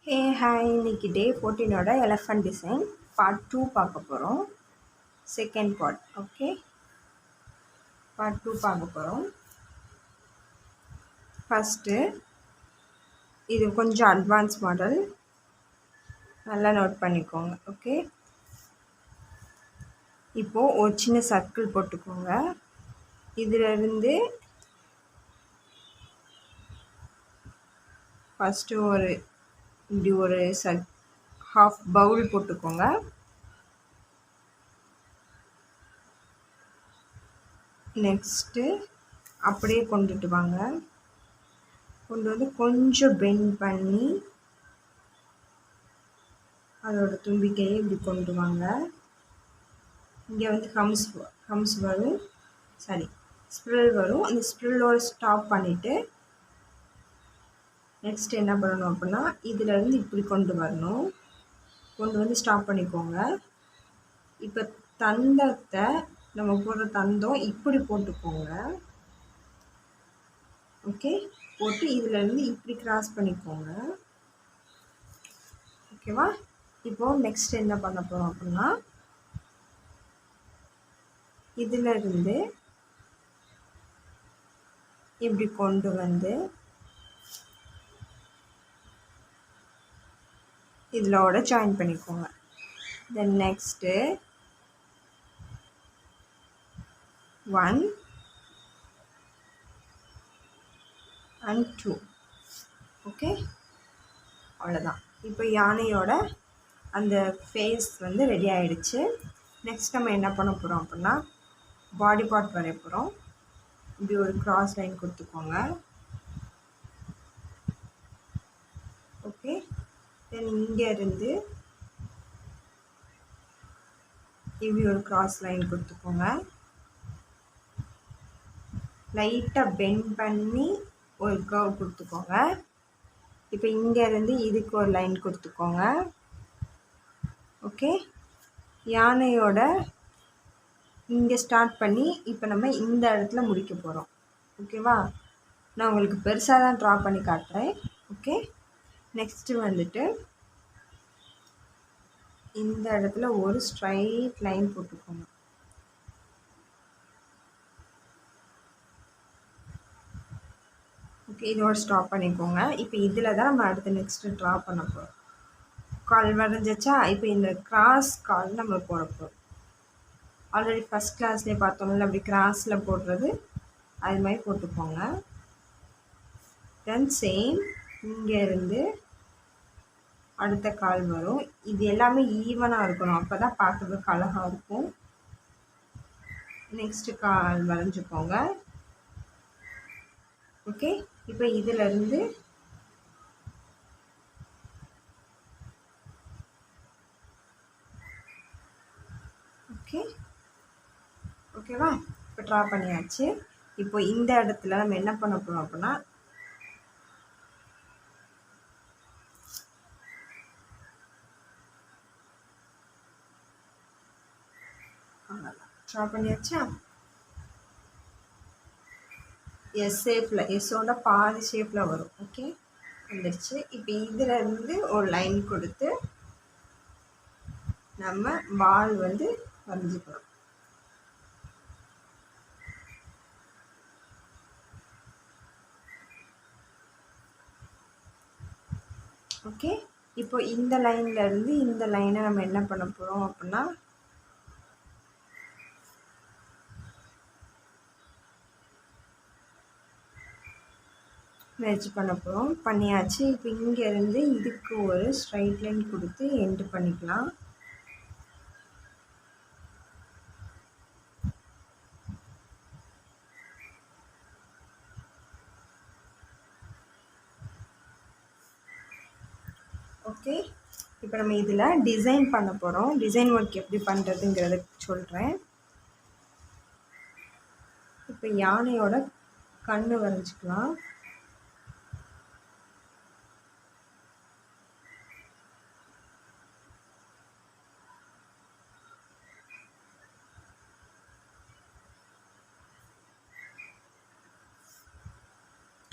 Hey hi, இன்னைக்கு டே 14ஓட elephant design part 2 பார்க்க போகிறோம். Second part. ஓகே, பார்ட் 2 பார்க்க போகிறோம். ஃபஸ்ட்டு இது கொஞ்சம் அட்வான்ஸ் மாடல், நல்லா நோட் பண்ணிக்கோங்க. ஓகே, இப்போது ஒரு சின்ன சர்க்கிள் போட்டுக்கோங்க. இதிலிருந்து ஃபஸ்ட்டு இப்படி ஒரு ஹாஃப் பவுல் போட்டுக்கோங்க. நெக்ஸ்ட்டு அப்படியே கொண்டுட்டு வாங்க. கொண்டு வந்து கொஞ்சம் பெண்ட் பண்ணி அதோட தும்பிக்கையை இப்படி கொண்டு வாங்க. இங்கே வந்து ஹம்ஸ் வரும், ஸ்ப்ரில் வரும். அந்த ஸ்ப்ரில்லோட ஸ்டாப் பண்ணிவிட்டு நெக்ஸ்ட் என்ன பண்ணணும் அப்படின்னா இதிலேருந்து இப்படி கொண்டு வரணும். கொண்டு வந்து ஸ்டாப் பண்ணிக்கோங்க. இப்போ தந்தத்தை நம்ம போடுற தந்தம் இப்படி போட்டுக்கோங்க. ஓகே, போட்டு இதிலேருந்து இப்படி கிராஸ் பண்ணிக்கோங்க. ஓகேவா? இப்போது நெக்ஸ்ட் என்ன பண்ண போகிறோம் அப்படின்னா இதிலிருந்து இப்படி கொண்டு வந்து இதோட ஜாயின் பண்ணிக்கோங்க. Then next 1 and 2. ஓகே, அவ்வளோதான். இப்போ யானையோட அந்த ஃபேஸ் வந்து ரெடி ஆகிடுச்சு. நெக்ஸ்ட் நம்ம என்ன பண்ண போகிறோம் அப்படின்னா பாடி பார்ட் வரைய போகிறோம். இப்படி ஒரு கிராஸ் லைன் கொடுத்துக்கோங்க. ஓகே, தென் இங்கேருந்து இப்படி ஒரு கிராஸ் லைன் கொடுத்துக்கோங்க. லைட்டாக பெண்ட் பண்ணி ஒரு கர்வ் கொடுத்துக்கோங்க. இப்போ இங்கேருந்து இதுக்கு ஒரு லைன் கொடுத்துக்கோங்க. ஓகே, யானையோட இங்கே ஸ்டார்ட் பண்ணி இப்போ நம்ம இந்த இடத்துல முடிக்க போகிறோம். ஓகேவா? நான் உங்களுக்கு பெருசாக தான் ட்ரா பண்ணி காட்டுறேன். ஓகே, நெக்ஸ்ட்டு வந்துட்டு இந்த இடத்துல ஒரு ஸ்ட்ரைட் லைன் போட்டுக்கோங்க. ஓகே, இதோட ஸ்டாப் பண்ணிக்கோங்க. இப்போ இதில் தான் நம்ம அடுத்து நெக்ஸ்ட்டு ட்ரா பண்ண போகிறோம். கால் வரைஞ்சிச்சா? இப்போ இந்த கிராஸ் கால் நம்ம போட போகிறோம். ஆல்ரெடி ஃபஸ்ட் கிளாஸ்லேயே பார்த்தோம்ல, அப்படி கிராஸில் போடுறது அது மாதிரி போட்டுக்கோங்க. தென் சேம் இங்கேருந்து அடுத்த கால் வரும். இது எல்லாமே ஈவனாக இருக்கணும், அப்போ தான் பார்க்குறதுக்கு அழகாக இருக்கும். Next call வரைஞ்சிக்கோங்க. ஓகே, இப்போ இதிலேருந்து ஓகேவா? இப்போ ட்ரா பண்ணியாச்சு. இப்போ இந்த இடத்துல நம்ம என்ன பண்ண போகிறோம் அப்படின்னா ட்ரா பண்ணியாச்சா? எஸ் ஷேப்பில், எஸ்ஸோட பாதி ஷேப்பில் வரும். ஓகே, வந்துடுச்சு. இப்போ இதிலேருந்து ஒரு லைன் கொடுத்து நம்ம பால் வந்து வரைஞ்சிக்கிறோம். ஓகே, இப்போ இந்த லைன்லேருந்து இந்த லைனை நம்ம என்ன பண்ண போகிறோம் அப்படின்னா மெர்ஜ் பண்ண போகிறோம். பண்ணியாச்சு. இப்போ இங்கேருந்து இதுக்கு ஒரு ஸ்ட்ரைட் லைன் கொடுத்து எண்டு பண்ணிக்கலாம். ஓகே, இப்போ நம்ம இதில் டிசைன் பண்ண போகிறோம். டிசைன் ஒர்க் எப்படி பண்ணுறதுங்கிறத சொல்கிறேன். இப்போ யானையோட கண்ணு வரைஞ்சிக்கலாம்.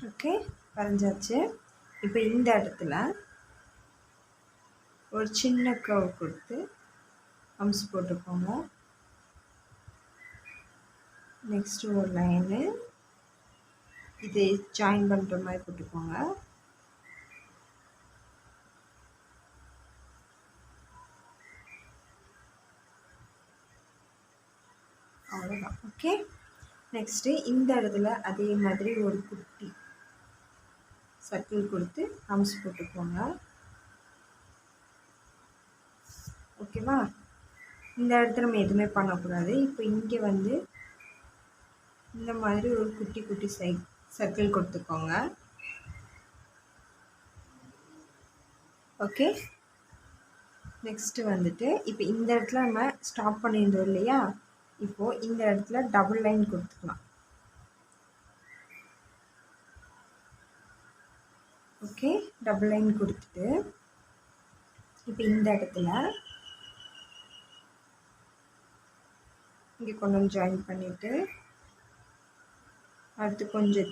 ஓகே, வரைஞ்சாச்சு. இப்போ இந்த இடத்துல ஒரு சின்ன கர்வ் கொடுத்து ஹம்ஸ் போட்டுக்கோங்க. நெக்ஸ்ட்டு ஒரு லைனு இது ஜாயின் பண்ணுற மாதிரி போட்டுக்கோங்க. அவ்வளோதான். ஓகே, நெக்ஸ்ட்டு இந்த இடத்துல அதே மாதிரி ஒரு குட்டி சர்க்கிள் கொடுத்து ஹம்ஸ் போட்டுக்கோங்க. ஓகேவா? இந்த இடத்துல நம்ம எதுவுமே பண்ணக்கூடாது. இப்போ இங்கே வந்து இந்த மாதிரி ஒரு குட்டி குட்டி சர்க்கிள் கொடுத்துக்கோங்க. ஓகே, நெக்ஸ்ட்டு வந்துட்டு இப்போ இந்த இடத்துல நம்ம ஸ்டாப் பண்ணியிருந்தோம் இல்லையா, இப்போது இந்த இடத்துல டபுள் லைன் கொடுத்துக்கலாம். ஓகே, டபுள் லைன் கொடுத்துட்டு இப்போ இந்த இடத்துல இங்கே கொண்டு வந்து ஜாயின் பண்ணிவிட்டு அடுத்து கொஞ்சம்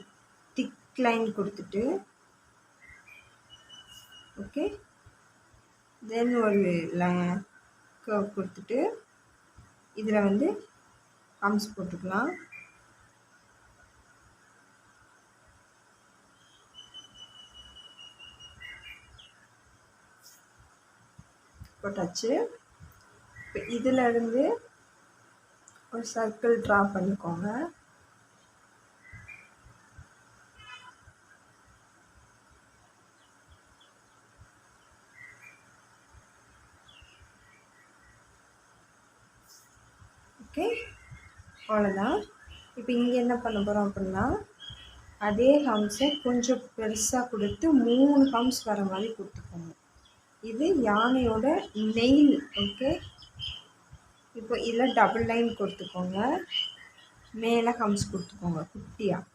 திக் லைன் கொடுத்துட்டு ஓகே, தென் ஒரு கர்வ் கொடுத்துட்டு இதில் வந்து ஹம்ஸ் போட்டுக்கலாம். போட்டாச்சு. இப்போ இதில் இருந்து ஒரு சர்க்கிள் ட்ரா பண்ணிக்கோங்க. ஓகே, அவ்வளோதான். இப்போ இங்கே என்ன பண்ண போகிறோம் அப்படின்னா அதே ஹம்ஸை கொஞ்சம் பெருசாக கொடுத்து 3 ஹம்ஸ் வர மாதிரி கொடுத்துக்கோங்க. இது யானையோட நெயில். ஓகே, இப்போ இதில் டபுள் லைன் கொடுத்துக்கோங்க, மேலே ஹம்ஸ் கொடுத்துக்கோங்க குட்டியாக.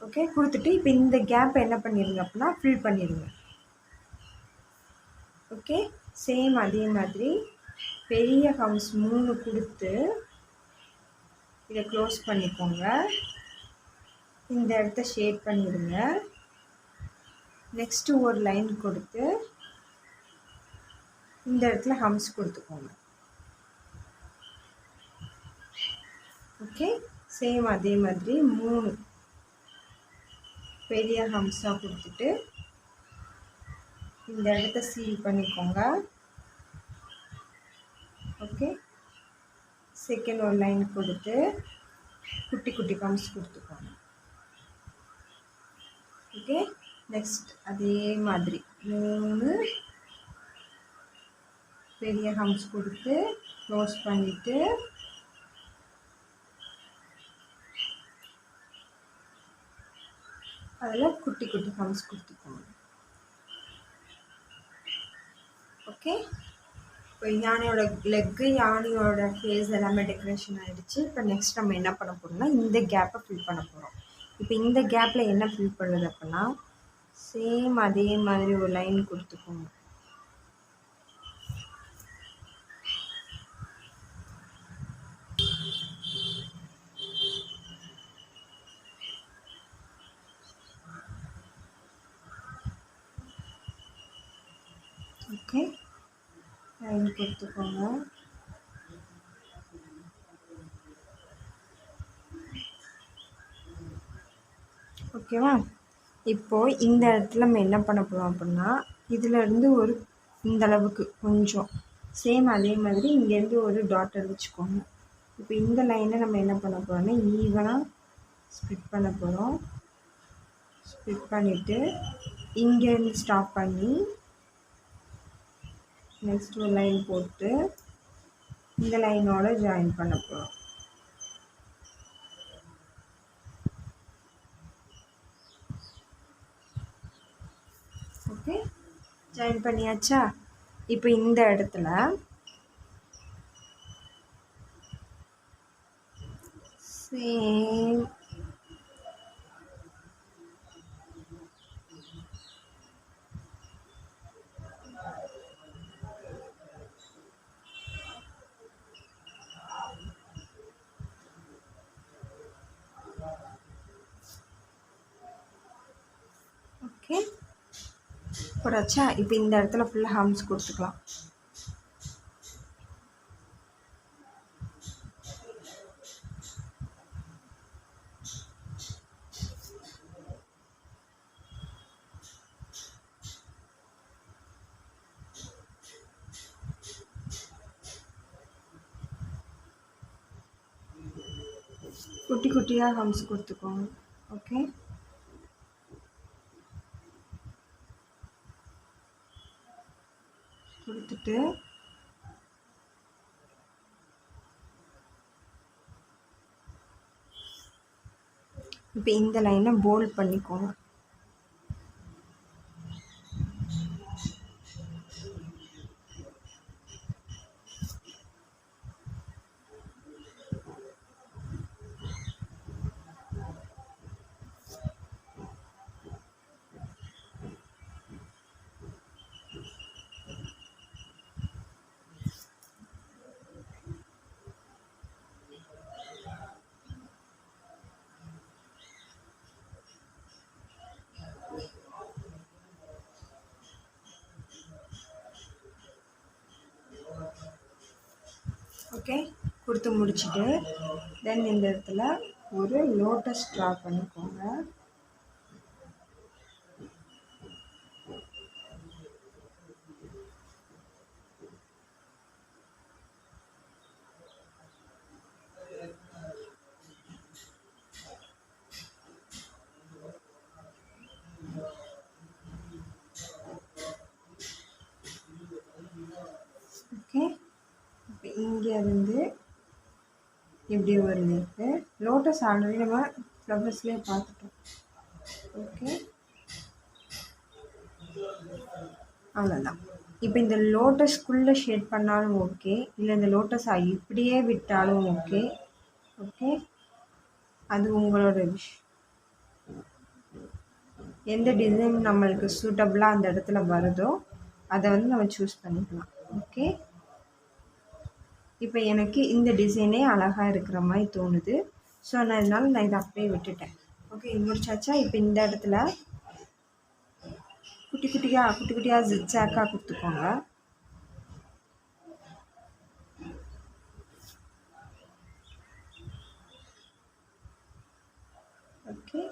ஓகே, கொடுத்துட்டு இப்போ இந்த கேப் என்ன பண்ணிடுங்க அப்படின்னா ஃபில் பண்ணிடுங்க. ஓகே, சேம் அதே மாதிரி பெரிய ஹம்ஸ் 3 கொடுத்து இதை க்ளோஸ் பண்ணிக்கோங்க. இந்த இடத்த ஷேட் பண்ணிடுங்க. நெக்ஸ்ட்டு ஒரு லைன் கொடுத்து இந்த இடத்துல ஹம்ஸ் கொடுத்துக்கோங்க. ஓகே, சேம் அதே மாதிரி 3 பெரிய ஹம்ஸாக கொடுத்துட்டு இந்த இடத்த சீல் பண்ணிக்கோங்க. ஓகே, செகண்ட் ஒரு லைன் கொடுத்து குட்டி குட்டி ஹம்ஸ் கொடுத்துக்கோங்க. ஓகே, நெக்ஸ்ட் அதே மாதிரி 3 பெரிய ஹம்ஸ் கொடுத்து க்ளோஸ் பண்ணிவிட்டு அதில் குட்டி குட்டி ஹம்ஸ் கொடுத்துக்கோங்க. ஓகே, இப்போ யானையோட லெக்கு யானையோட ஃபேஸ் எல்லாமே டெக்கரேஷன் ஆகிடுச்சு. இப்போ நெக்ஸ்ட் நம்ம என்ன பண்ண போகிறோம்னா இந்த கேப்பை ஃபில் பண்ண போகிறோம். இப்போ இந்த கேப்பில் என்ன ஃபில் பண்ணுறது அப்படின்னா சேம் அதே மாதிரி ஒரு லைன் கொடுத்துக்கோங்க. ஓகே, லைன் கொடுத்துக்கோங்க. ஓகேவா? இப்போது இந்த இடத்துல நம்ம என்ன பண்ண போகிறோம் அப்படின்னா இதிலேருந்து ஒரு இந்த அளவுக்கு கொஞ்சம் சேம் அதே மாதிரி இங்கேருந்து ஒரு டாட்டர் வச்சுக்கோங்க. இப்போ இந்த லைனை நம்ம என்ன பண்ண போகிறோம்னா ஈவனாக ஸ்ப்ளிட் பண்ண போகிறோம். ஸ்ப்ளிட் பண்ணிவிட்டு இங்கேருந்து ஸ்டாப் பண்ணி நெக்ஸ்ட் ஒரு லைன் போட்டு இந்த லைனோட ஜாயின் பண்ண போகிறோம். ஓகே, ஜாயின் பண்ணியாச்சா? இப்போ இந்த இடத்துல சேம் ஓகே, போடாச்சா. இப்போ இந்த இடத்துல ஃபுல்லாக ஹம்ஸ் கொடுத்துக்கலாம். குட்டி குட்டியாக ஹம்ஸ் கொடுத்துக்கோங்க. ஓகே, கொடுத்துட்டு இப்போ இந்த லைனை போல்ட் பண்ணிக்கோங்க. ஓகே, கொடுத்து முடிச்சுட்டு தென் இந்த இடத்துல ஒரு லோட்டஸ் ட்ரா பண்ணிக்கோங்க. ஓகே, இப்போ இங்கே இருந்து இப்படி ஒரு இருக்குது. லோட்டஸ் ஆல்ரெடி நம்ம ஃப்ளவர்ஸ்லேயே பார்த்துட்டோம். ஓகே, அவ்வளோதான். இப்போ இந்த லோட்டஸ்க்குள்ளே ஷேட் பண்ணாலும் ஓகே, இல்லை இந்த லோட்டஸ் இப்படியே விட்டாலும் ஓகே. ஓகே, அது உங்களோட விஷ். எந்த டிசைன் நம்மளுக்கு சூட்டபுளாக அந்த இடத்துல வருதோ அதை வந்து நம்ம சூஸ் பண்ணிக்கலாம். ஓகே, இப்போ எனக்கு இந்த டிசைனே அழகாக இருக்கிற மாதிரி தோணுது. ஸோ அதனால் நான் இதை அப்படியே விட்டுட்டேன். ஓகே, முடிச்சாச்சா. இப்போ இந்த இடத்துல குட்டி குட்டியாக ஜிக்ஸாக்காக கொடுத்துக்கோங்க. ஓகே,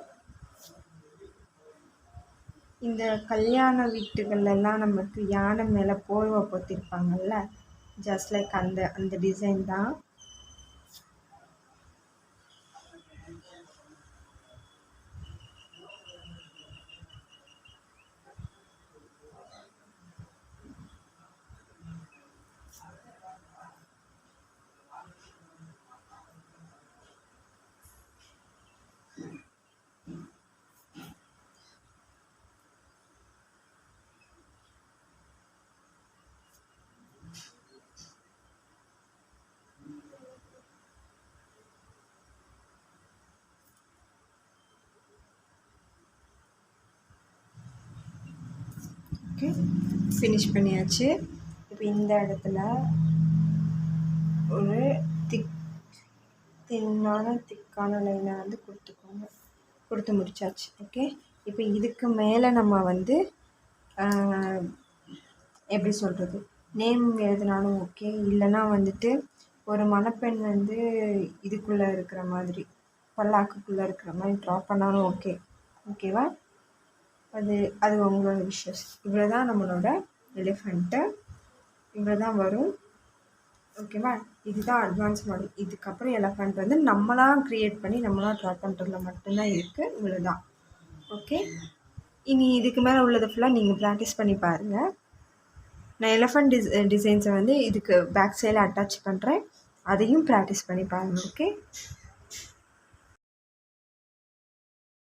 இந்த கல்யாண வீட்டுகள்லாம் நமக்கு யானை மேலே போர்வை போத்திருப்பாங்கல்ல, ஜஸ்ட் லைக் அந்த டிசைன் தான். ஓகே, ஃபினிஷ் பண்ணியாச்சு. இப்போ இந்த இடத்துல ஒரு திக்கான லைனை வந்து கொடுத்துக்கோங்க. கொடுத்து முடிச்சாச்சு. ஓகே, இப்போ இதுக்கு மேலே நம்ம வந்து எப்படி சொல்கிறது, நேம் எழுதினாலும் ஓகே, இல்லைன்னா வந்துட்டு ஒரு மணப்பெண் வந்து இதுக்குள்ளே இருக்கிற மாதிரி பல்லாக்குக்குள்ளே இருக்கிற மாதிரி ட்ரா பண்ணாலும் ஓகே. ஓகேவா, அது உங்களோட விஷஸ். இவ்வளோ தான் நம்மளோட எலிஃபண்ட்டு, இவ்வளோ தான் வரும். ஓகேவா, இதுதான் அட்வான்ஸ் மாடல். இதுக்கப்புறம் எலிஃபண்ட் வந்து நம்மளாக க்ரியேட் பண்ணி நம்மளாக ட்ரா பண்ணுறதுல மட்டும்தான் இருக்குது. இவ்வளோ தான். ஓகே, இனி இதுக்கு மேலே உள்ளதை ஃபுல்லாக நீங்கள் ப்ராக்டிஸ் பண்ணி பாருங்கள். நான் எலிஃபண்ட் டிசைன்ஸை வந்து இதுக்கு பேக் சைடில் அட்டாச் பண்ணுறேன், அதையும் ப்ராக்டிஸ் பண்ணி பாருங்கள். ஓகே.